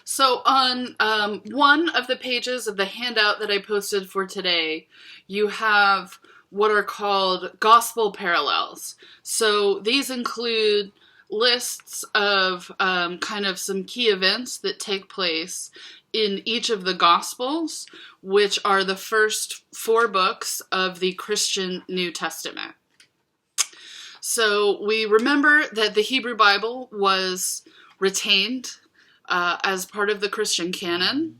So on one of the pages of the handout that I posted for today, you have what are called gospel parallels. So these include lists of kind of some key events that take place in each of the Gospels, which are the first four books of the Christian New Testament. So we remember that the Hebrew Bible was retained as part of the Christian canon.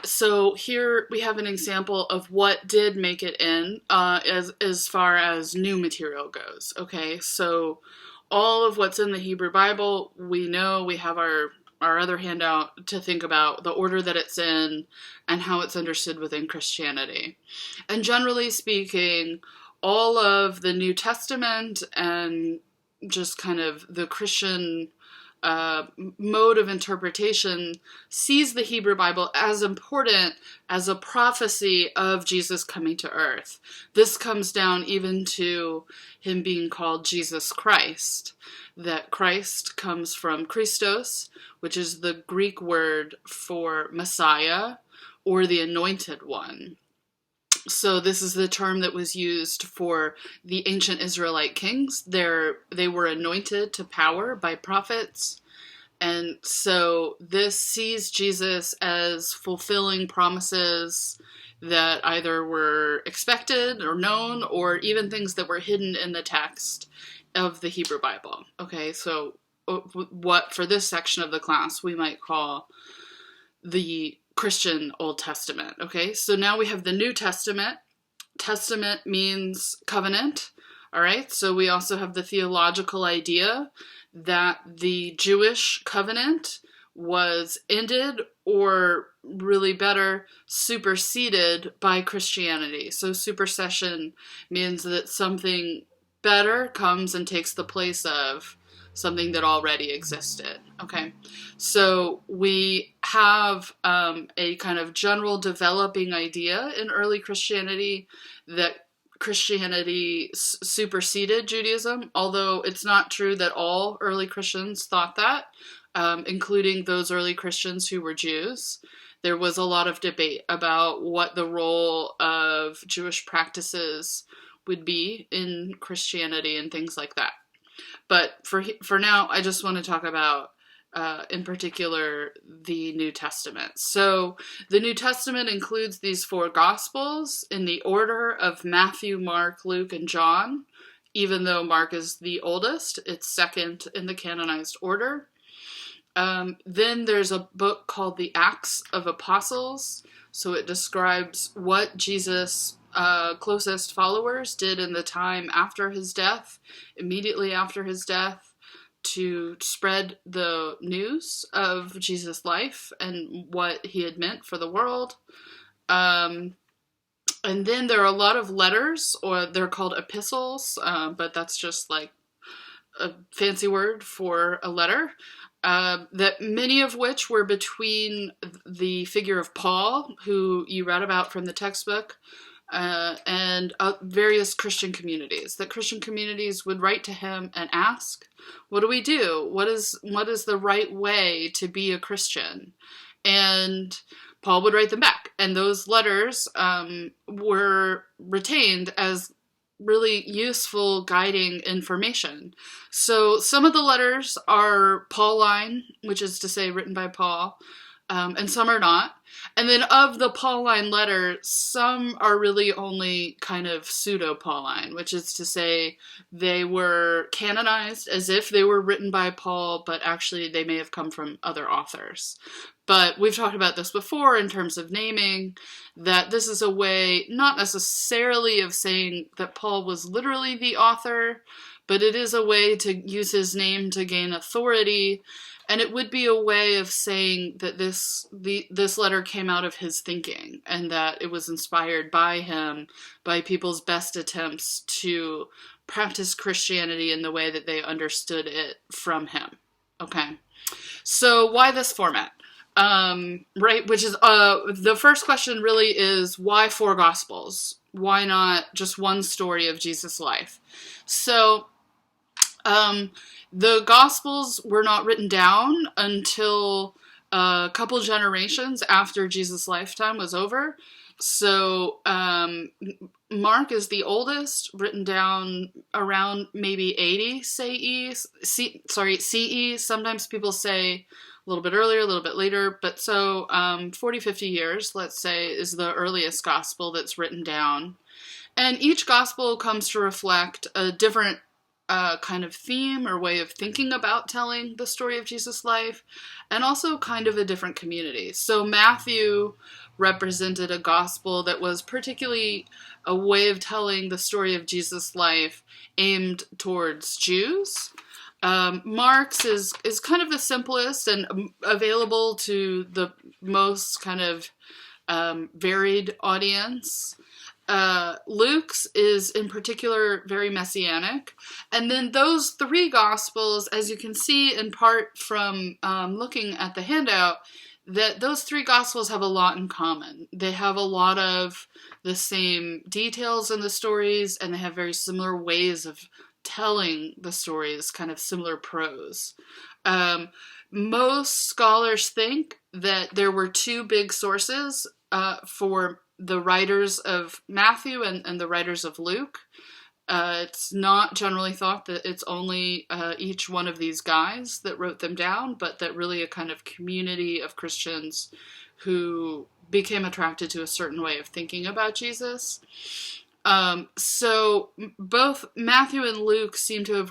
So here we have an example of what did make it in as far as new material goes. Okay, so all of what's in the Hebrew Bible, we know. We have our other handout to think about the order that it's in and how it's understood within Christianity. And generally speaking, all of the New Testament and just kind of the Christian mode of interpretation sees the Hebrew Bible as important as a prophecy of Jesus coming to earth. This comes down even to him being called Jesus Christ. That Christ comes from Christos, which is the Greek word for Messiah or the Anointed One. So this is the term that was used for the ancient Israelite kings. They were anointed to power by prophets. And so this sees Jesus as fulfilling promises that either were expected or known, or even things that were hidden in the text of the Hebrew Bible. Okay, so what for this section of the class we might call the Christian Old Testament. Okay, so now we have the New Testament. Testament means covenant. All right, so we also have the theological idea that the Jewish covenant was ended, or really better, superseded by Christianity. So supersession means that something better comes and takes the place of something that already existed. Okay, so we have a kind of general developing idea in early Christianity that Christianity superseded Judaism, although it's not true that all early Christians thought that, including those early Christians who were Jews. There was a lot of debate about what the role of Jewish practices would be in Christianity and things like that. But for now, I just want to talk about, in particular, the New Testament. So the New Testament includes these four Gospels in the order of Matthew, Mark, Luke, and John. Even though Mark is the oldest, it's second in the canonized order. Then there's a book called the Acts of Apostles. So it describes what Jesus' closest followers did in the time after his death, immediately after his death, to spread the news of Jesus' life and what he had meant for the world. And then there are a lot of letters, or they're called epistles, but that's just like a fancy word for a letter. That many of which were between the figure of Paul, who you read about from the textbook, and various Christian communities. That Christian communities would write to him and ask, what do we do? What is the right way to be a Christian? And Paul would write them back. And those letters were retained as really useful guiding information. So some of the letters are Pauline, which is to say written by Paul, and some are not. And then of the Pauline letters, some are really only kind of pseudo-Pauline, which is to say they were canonized as if they were written by Paul, but actually they may have come from other authors. But we've talked about this before in terms of naming, that this is a way not necessarily of saying that Paul was literally the author, but it is a way to use his name to gain authority. And it would be a way of saying that this letter came out of his thinking, and that it was inspired by him, by people's best attempts to practice Christianity in the way that they understood it from him. Okay, so why this format? Right, which is, the first question really is, why four Gospels? Why not just one story of Jesus' life? So, the Gospels were not written down until a couple generations after Jesus' lifetime was over. So Mark is the oldest, written down around maybe 80 CE. Sometimes people say a little bit earlier, a little bit later, but so 40, 50 years, let's say, is the earliest gospel that's written down. And each gospel comes to reflect a different kind of theme or way of thinking about telling the story of Jesus' life, and also kind of a different community. So Matthew represented a gospel that was particularly a way of telling the story of Jesus' life aimed towards Jews. Mark's is kind of the simplest and available to the most kind of varied audience. Luke's is in particular very messianic. And then those three gospels, as you can see in part from looking at the handout, that those three gospels have a lot in common. They have a lot of the same details in the stories, and they have very similar ways of telling the stories, kind of similar prose. Most scholars think that there were two big sources for the writers of Matthew and the writers of Luke. It's not generally thought that it's only each one of these guys that wrote them down, but that really a kind of community of Christians who became attracted to a certain way of thinking about Jesus. So both Matthew and Luke seem to have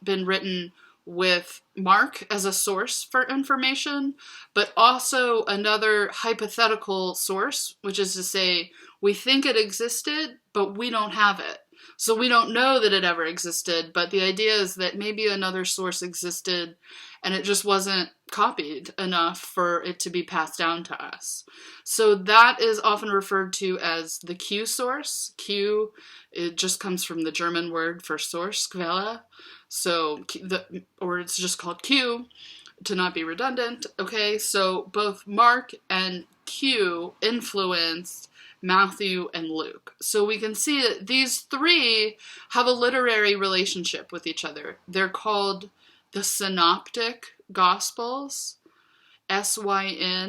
been written with Mark as a source for information, but also another hypothetical source, which is to say, we think it existed, but we don't have it. So we don't know that it ever existed, but the idea is that maybe another source existed and it just wasn't copied enough for it to be passed down to us. So that is often referred to as the Q source. Q, it just comes from the German word for source, Quelle. So, or it's just called Q, to not be redundant. Okay, so both Mark and Q influenced Matthew and Luke. So we can see that these three have a literary relationship with each other. They're called the Synoptic Gospels, Synoptic,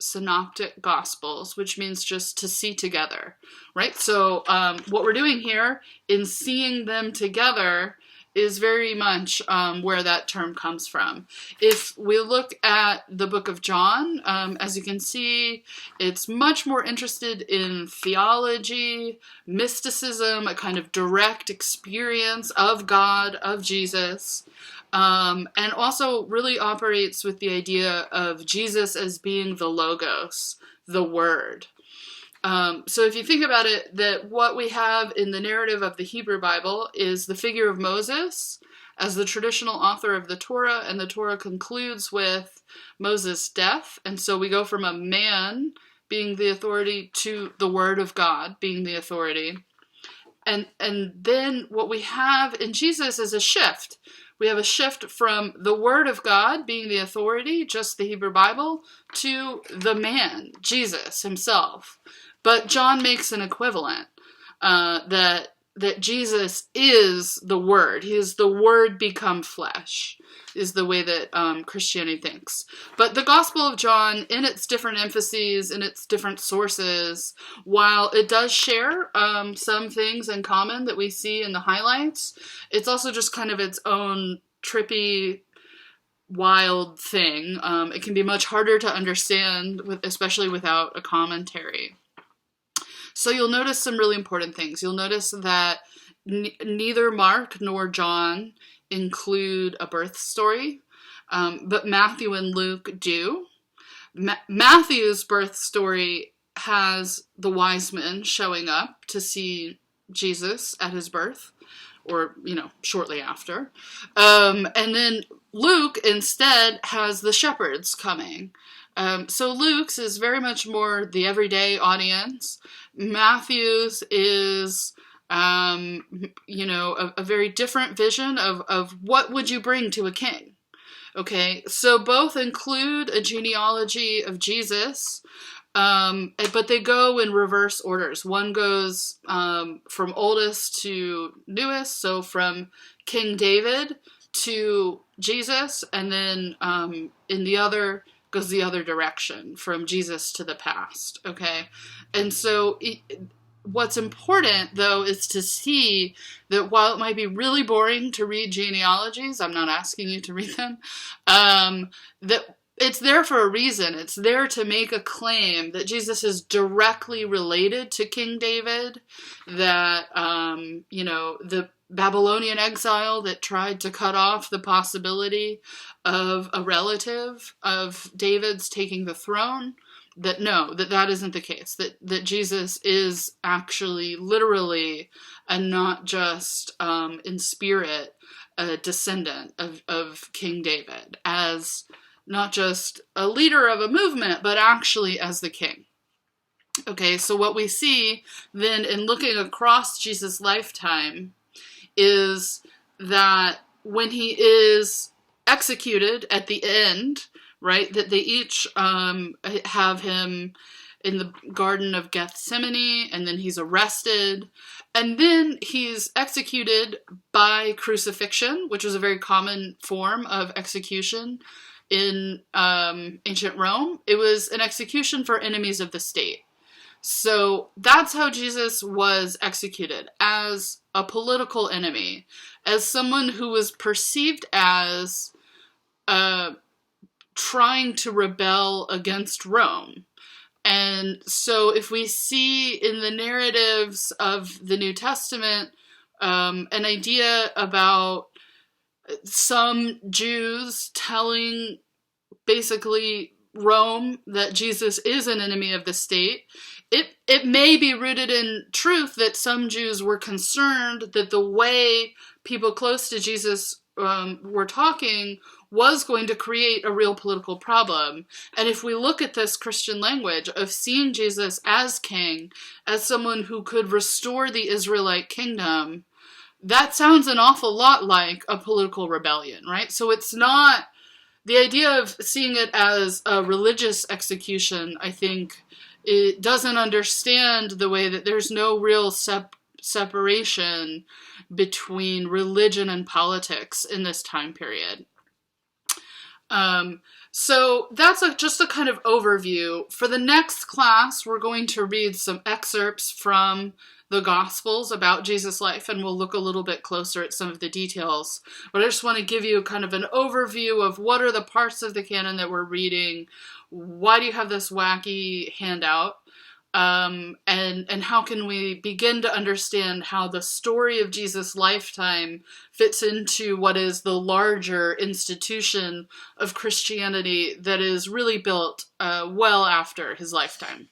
Synoptic Gospels, which means just to see together, right? So what we're doing here in seeing them together is very much where that term comes from. If we look at the book of John, as you can see, it's much more interested in theology, mysticism, a kind of direct experience of God, of Jesus, and also really operates with the idea of Jesus as being the Logos, the Word. So if you think about it, that what we have in the narrative of the Hebrew Bible is the figure of Moses as the traditional author of the Torah, and the Torah concludes with Moses' death. And so we go from a man being the authority to the Word of God being the authority. And then what we have in Jesus is a shift. We have a shift from the Word of God being the authority, just the Hebrew Bible, to the man, Jesus himself. But John makes an equivalent, that Jesus is the Word. He is the Word become flesh, is the way that Christianity thinks. But the Gospel of John, in its different emphases, in its different sources, while it does share some things in common that we see in the highlights, it's also just kind of its own trippy, wild thing. It can be much harder to understand, especially without a commentary. So you'll notice some really important things. You'll notice that neither Mark nor John include a birth story, but Matthew and Luke do. Matthew's birth story has the wise men showing up to see Jesus at his birth, or, shortly after. And then Luke instead has the shepherds coming. So Luke's is very much more the everyday audience. Matthew's is, a very different vision of what would you bring to a king. Okay, so both include a genealogy of Jesus, but they go in reverse orders. One goes from oldest to newest, so from King David to Jesus, and then in the other goes the other direction, from Jesus to the past, okay? And so what's important, though, is to see that while it might be really boring to read genealogies, I'm not asking you to read them, that it's there for a reason. It's there to make a claim that Jesus is directly related to King David, that, the Babylonian exile that tried to cut off the possibility of a relative of David's taking the throne, that isn't the case, that Jesus is actually literally, and not just in spirit, a descendant of King David, as not just a leader of a movement, but actually as the king. Okay, so what we see then in looking across Jesus' lifetime is that when he is executed at the end, right, that they each have him in the Garden of Gethsemane, and then he's arrested, and then he's executed by crucifixion, which was a very common form of execution in ancient Rome. It was an execution for enemies of the state. So that's how Jesus was executed, as a political enemy, as someone who was perceived as trying to rebel against Rome. And so if we see in the narratives of the New Testament an idea about some Jews telling basically Rome that Jesus is an enemy of the state, it may be rooted in truth that some Jews were concerned that the way people close to Jesus were talking was going to create a real political problem. And if we look at this Christian language of seeing Jesus as king, as someone who could restore the Israelite kingdom, that sounds an awful lot like a political rebellion, right? So it's not the idea of seeing it as a religious execution. I think it doesn't understand the way that there's no real separation between religion and politics in this time period. So that's just a kind of overview. For the next class, we're going to read some excerpts from the Gospels about Jesus' life, and we'll look a little bit closer at some of the details. But I just want to give you kind of an overview of what are the parts of the canon that we're reading, why do you have this wacky handout, and how can we begin to understand how the story of Jesus' lifetime fits into what is the larger institution of Christianity that is really built well after his lifetime.